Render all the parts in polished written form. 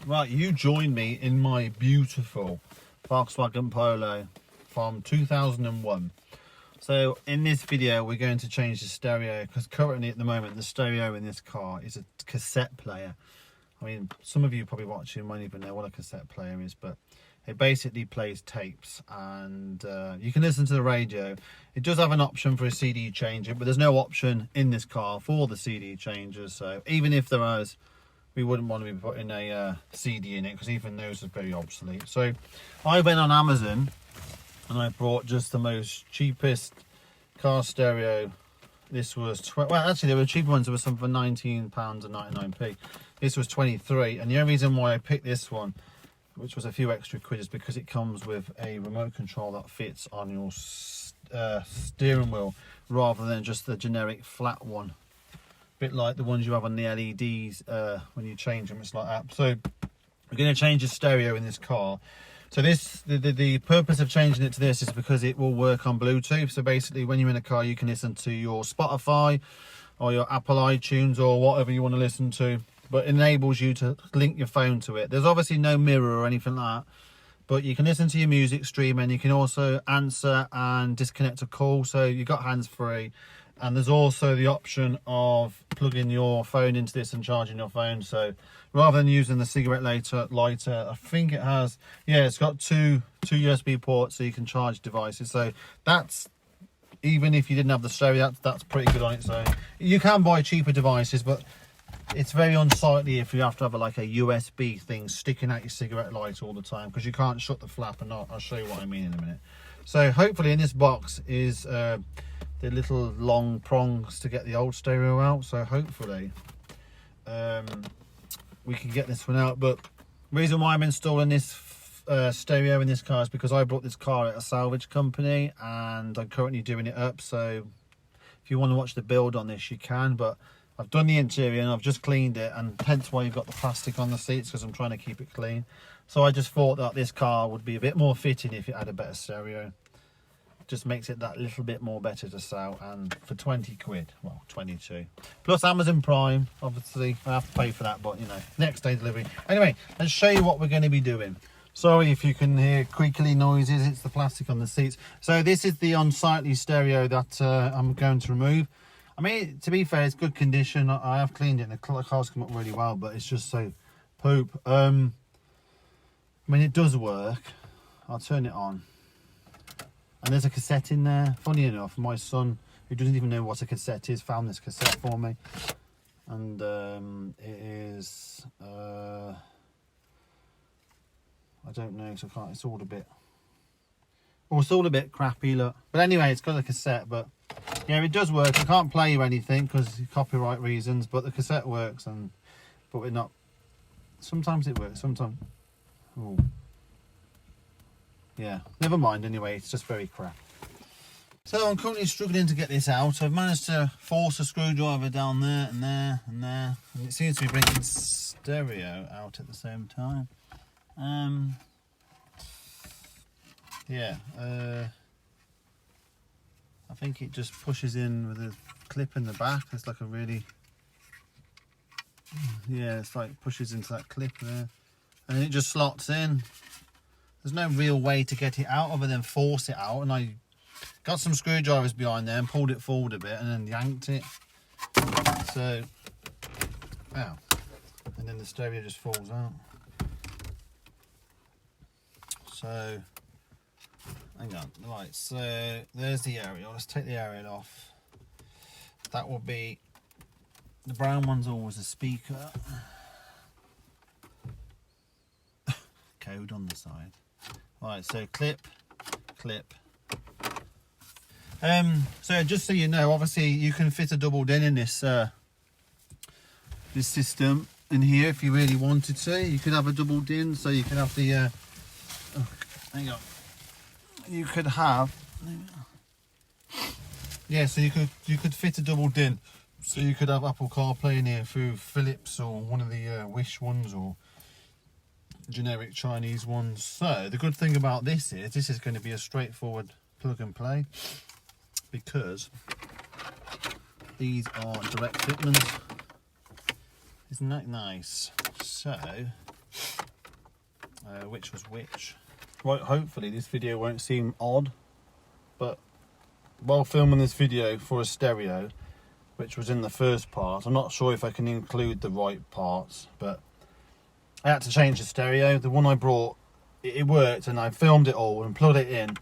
Right, you join me in my beautiful Volkswagen Polo from 2001. So in this video we're going to change the stereo, because currently at the moment the stereo in this car is a cassette player. I mean, some of you probably watching won't even know what a cassette player is, but it basically plays tapes, and you can listen to the radio. It does have an option for a CD changer, but there's no option in this car for the CD changers. So even if there was, we wouldn't want to be putting a CD in it, because even those are very obsolete. So I went on Amazon and I bought just the most cheapest car stereo. This was well, actually there were cheaper ones. There were some for £19.99. This was 23, and the only reason why I picked this one, which was a few extra quid, is because it comes with a remote control that fits on your steering wheel rather than just the generic flat one. Bit like the ones you have on the LEDs when you change them. It's like that. So we're going to change the stereo in this car. So the purpose of changing it to this is because it will work on Bluetooth. So basically when you're in a car you can listen to your Spotify or your Apple iTunes or whatever you want to listen to, but it enables you to link your phone to it. There's obviously no mirror or anything like that, but you can listen to your music stream, and you can also answer and disconnect a call, so you've got hands-free. And there's also the option of plugging your phone into this and charging your phone. So rather than using the cigarette lighter, I think it has, yeah, it's got two USB ports, so you can charge devices. So that's, even if you didn't have the stereo, that's pretty good on its own. You can buy cheaper devices, but it's very unsightly if you have to have like a USB thing sticking out your cigarette lighter all the time, because you can't shut the flap. And I'll show you what I mean in a minute. So hopefully in this box is the little long prongs to get the old stereo out. So hopefully we can get this one out. But the reason why I'm installing this stereo in this car is because I bought this car at a salvage company, and I'm currently doing it up. So if you want to watch the build on this, you can. But I've done the interior and I've just cleaned it, and hence why you've got the plastic on the seats, because I'm trying to keep it clean. So I just thought that this car would be a bit more fitting if it had a better stereo. Just makes it that little bit more better to sell. And for 20 quid, well, 22 plus Amazon Prime, obviously I have to pay for that, but you know, next day delivery. Anyway, let's show you what we're going to be doing. Sorry if you can hear creakly noises, it's the plastic on the seats. So this is the unsightly stereo that I'm going to remove. I mean, to be fair, it's good condition. I have cleaned it and the car's come up really well, but it's just so poop. I mean, it does work. I'll turn it on. And there's a cassette in there. Funny enough, my son, who doesn't even know what a cassette is, found this cassette for me. And it is, I don't know, so I can't, it's all a bit, well, it's all a bit crappy, look. But anyway, it's got a cassette, but yeah, it does work. I can't play you anything because copyright reasons, but the cassette works, and but we're not, sometimes it works, sometimes, oh. Yeah, never mind anyway, it's just very crap. So I'm currently struggling to get this out. I've managed to force a screwdriver down there and there and there, and it seems to be bringing stereo out at the same time. Yeah, I think it just pushes in with a clip in the back. It's like a really, yeah, it's like pushes into that clip there, and it just slots in. There's no real way to get it out other than force it out, and I got some screwdrivers behind there and pulled it forward a bit and then yanked it. So, wow. And then the stereo just falls out. So, hang on. Right, so there's the aerial. Let's take the aerial off. That will be, the brown one's always a speaker. Code on the side. Right, so clip. So just so you know, obviously you can fit a double din in this this system in here if you really wanted to. You could have a double din, so you can have the oh, hang on. You could have, yeah, so you could fit a double din, so you could have Apple CarPlay in here through Philips or one of the Wish ones or generic Chinese ones. So the good thing about this is going to be a straightforward plug and play, because these are direct fitments. Isn't that nice? So, which was which? Right, hopefully this video won't seem odd, but while filming this video for a stereo, which was in the first part, I'm not sure if I can include the right parts, but I had to change the stereo. The one I brought, it worked, and I filmed it all and plugged it in,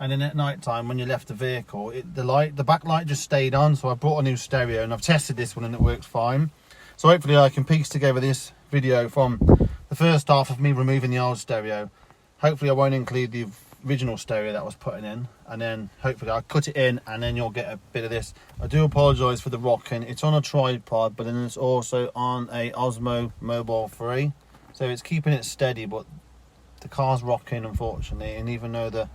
and then at night time when you left the vehicle, the back light just stayed on. So I brought a new stereo and I've tested this one and it works fine. So hopefully I can piece together this video from the first half of me removing the old stereo. Hopefully I won't include the original stereo that I was putting in, and then hopefully I'll cut it in and then you'll get a bit of this. I do apologise for the rocking. It's on a tripod, but then it's also on a Osmo Mobile 3, so it's keeping it steady, but the car's rocking unfortunately, and even though the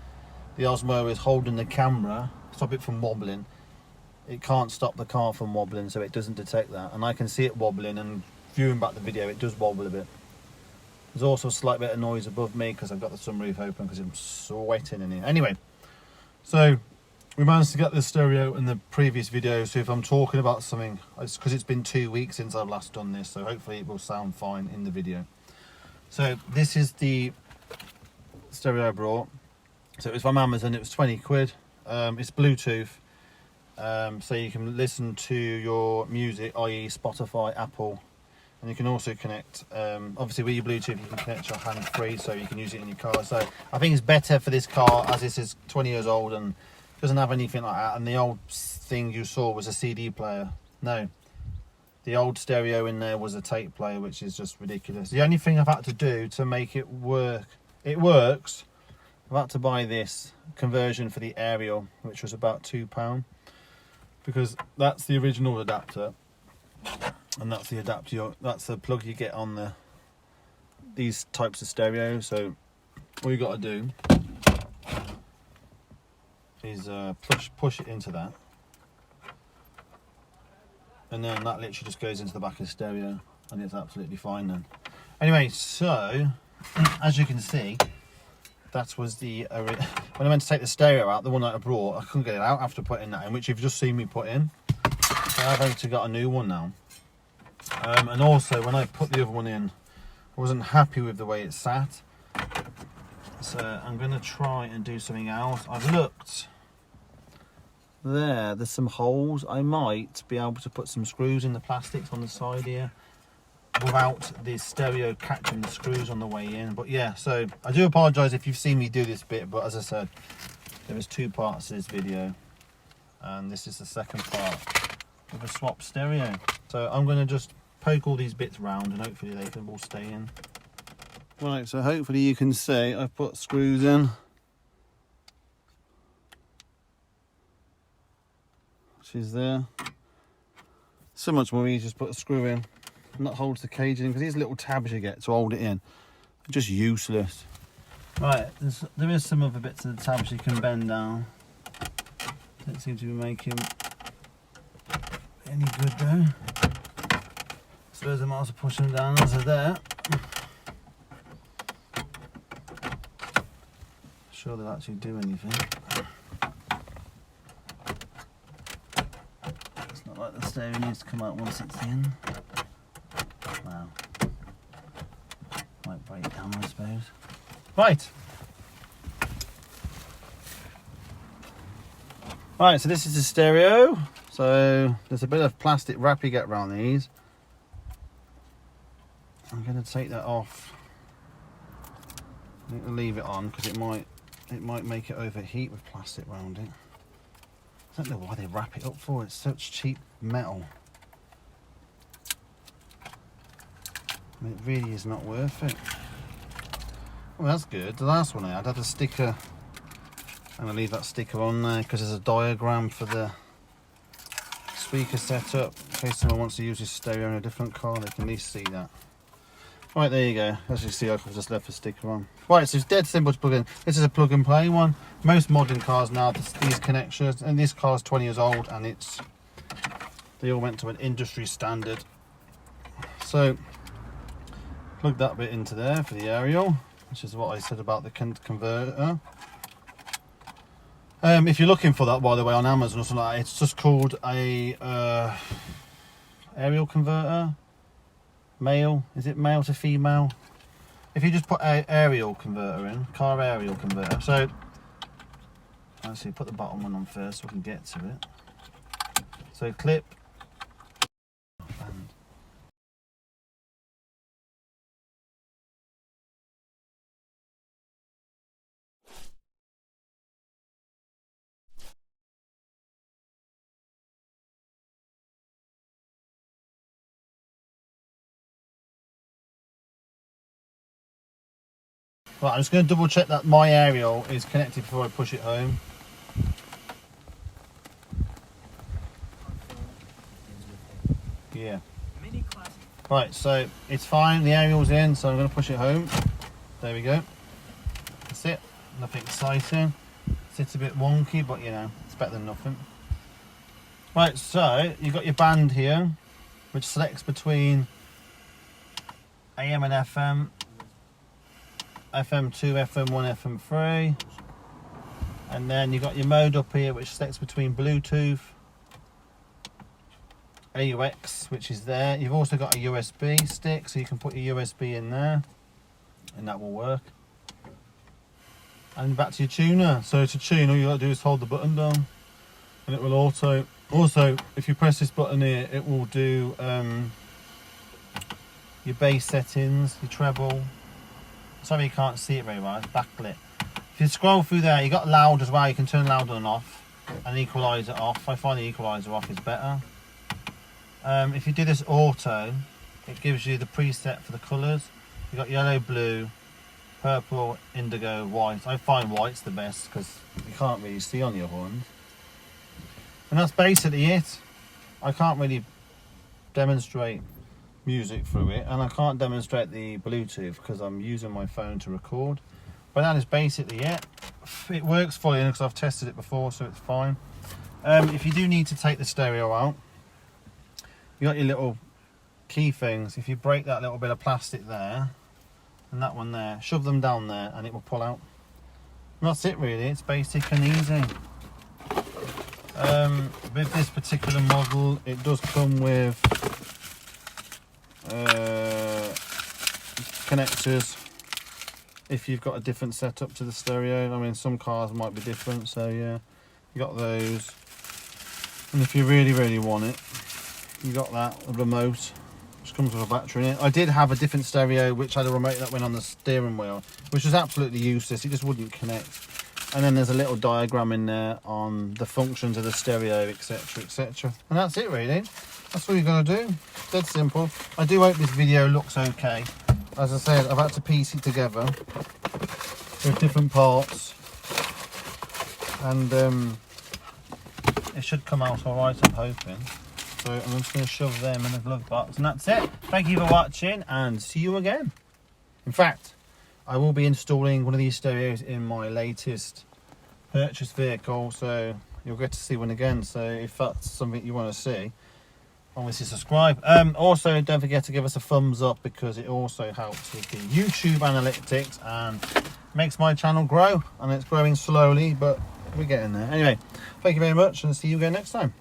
Osmo is holding the camera, stop it from wobbling, it can't stop the car from wobbling, so it doesn't detect that, and I can see it wobbling, and viewing back the video it does wobble a bit. There's also a slight bit of noise above me because I've got the sunroof open because I'm sweating in here. Anyway, so we managed to get this stereo in the previous video, so if I'm talking about something, it's because it's been 2 weeks since I've last done this, so hopefully it will sound fine in the video. So this is the stereo I brought. So it was from Amazon, it was 20 quid. It's Bluetooth, so you can listen to your music, i.e. Spotify, Apple, and you can also connect, obviously with your Bluetooth you can connect your hand free, so you can use it in your car. So I think it's better for this car, as this is 20 years old and doesn't have anything like that. And the old thing you saw was a CD player. No, the old stereo in there was a tape player, which is just ridiculous. The only thing I've had to do to make it work, it works, I've had to buy this conversion for the aerial, which was about £2, because that's the original adapter. And that's the adapter, that's the plug you get on these types of stereo. So all you got to do is push it into that, and then that literally just goes into the back of the stereo, and it's absolutely fine then. Anyway, so as you can see, that was the when I went to take the stereo out, the one that I brought, I couldn't get it out after putting that in, which you've just seen me put in. So I've actually got a new one now. And also when I put the other one in, I wasn't happy with the way it sat, so I'm going to try and do something else. I've looked there's some holes. I might be able to put some screws in the plastics on the side here without the stereo catching the screws on the way in. But yeah, so I do apologise if you've seen me do this bit, but as I said, there is 2 parts to this video, and this is the second part of a swap stereo. So I'm going to just poke all these bits round and hopefully they can all stay in. Right, so hopefully you can see I've put screws in, which is there. So much more easy, just put a screw in, and that holds the cage in, because these little tabs you get to hold it in are just useless. Right, there is some other bits of the tabs you can bend down. Don't seem to be making any good though. I suppose I might as well push them down as they're there. Sure they'll actually do anything. It's not like the stereo needs to come out once it's in. Wow. Might break down, I suppose. Right. Right, so this is the stereo. So there's a bit of plastic wrap you get around these. I'm going to take that off. I'm going to leave it on because it might make it overheat with plastic around it. I don't know why they wrap it up for. It's such cheap metal. I mean, it really is not worth it. Well, that's good. The last one I had a sticker. I'm going to leave that sticker on there because there's a diagram for the speaker setup. In case someone wants to use this stereo in a different car, they can at least see that. Right, there you go. As you see, I've just left the sticker on. Right, so it's dead simple to plug in. This is a plug and play one. Most modern cars now, these connections, and this car's 20 years old, and they all went to an industry standard. So, plug that bit into there for the aerial, which is what I said about the converter. If you're looking for that, by the way, on Amazon or something like that, it's just called a aerial converter. male. Is it male to female? If you just put a aerial converter in, car aerial converter. So let's see, put the bottom one on first so we can get to it. So clip. And right, I'm just going to double check that my aerial is connected before I push it home. Yeah. Right, so it's fine, the aerial's in, so I'm going to push it home. There we go. That's it. Nothing exciting. It's a bit wonky, but you know, it's better than nothing. Right, so you've got your band here, which selects between AM and FM, FM2, FM1, FM3, and then you've got your mode up here, which selects between Bluetooth, AUX, which is there. You've also got a USB stick, so you can put your USB in there, and that will work. And back to your tuner. So to tune, all you got to do is hold the button down, and it will auto. Also, if you press this button here, it will do your bass settings, your treble. Sorry you can't see it very well, it's backlit. If you scroll through there, you got loud as well. You can turn loud on and off, and equalizer off. I find the equalizer off is better. If you do this auto, it gives you the preset for the colours. You've got yellow, blue, purple, indigo, white. I find white's the best because you can't really see on your horns. And that's basically it. I can't really demonstrate music through it, and I can't demonstrate the Bluetooth because I'm using my phone to record. But that is basically it. It works fully because I've tested it before, so it's fine. If you do need to take the stereo out, you got your little key things. If you break that little bit of plastic there and that one there, shove them down there and it will pull out. And that's it really, it's basic and easy. With this particular model, it does come with connectors if you've got a different setup to the stereo. I mean, some cars might be different, so yeah, you got those. And if you really want it, you got that, a remote which comes with a battery in it. I did have a different stereo which had a remote that went on the steering wheel, which was absolutely useless. It just wouldn't connect. And then there's a little diagram in there on the functions of the stereo, etc, etc. And that's it really. That's all you're going to do. Dead simple. I do hope this video looks okay. As I said, I've had to piece it together with different parts, and it should come out alright, I'm hoping. So I'm just going to shove them in the glove box, and that's it. Thank you for watching, and see you again. In fact, I will be installing one of these stereos in my latest purchased vehicle, so you'll get to see one again. So if that's something you want to see, obviously subscribe. Also, don't forget to give us a thumbs up because it also helps with the YouTube analytics and makes my channel grow. And it's growing slowly, but we're getting there. Anyway, thank you very much, and see you again next time.